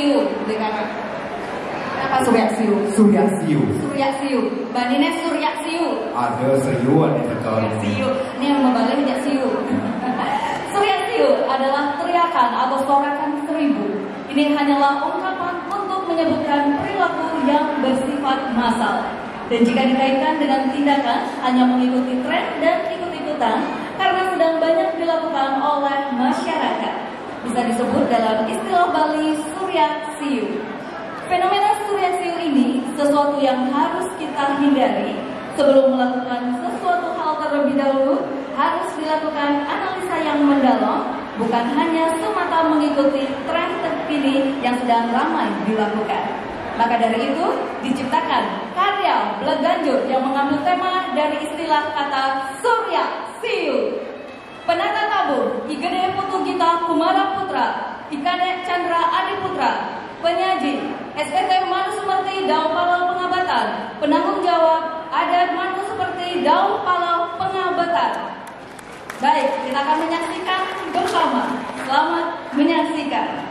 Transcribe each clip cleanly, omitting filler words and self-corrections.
Siu, dengar. Apa Surya Siu? Surya Siu. Surya Siu. Mbak Nines Surya Siu. Ada seriuan di Tegal. Siu. Ini yang membalik tidak Siu. Surya Siu adalah teriakan atau sorakan seribu. Ini hanyalah ungkapan untuk menyebutkan perilaku yang bersifat massal. Dan jika dikaitkan dengan tindakan hanya mengikuti tren dan ikut-ikutan karena sedang banyak dilakukan oleh masyarakat. Bisa disebut dalam istilah Bali Surya Siu. Fenomena Surya Siu ini sesuatu yang harus kita hindari. Sebelum melakukan sesuatu hal terlebih dahulu, harus dilakukan analisa yang mendalam, bukan hanya semata mengikuti tren terkini yang sedang ramai dilakukan. Maka dari itu, diciptakan karya Bleganjur yang mengambil tema dari istilah kata Surya Siu. Penata tabur Ki Gede Putu Gita Kumara Putra, Ikane Chandra Adi Putra. Penyaji SPT Manu Sumerti Daun Palau Pengabatan. Penanggung jawab Adat Manu Sumerti Daun Palau Pengabatan. Baik, kita akan menyaksikan bersama. Selamat menyaksikan.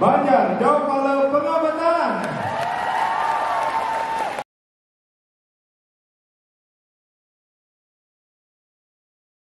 banyak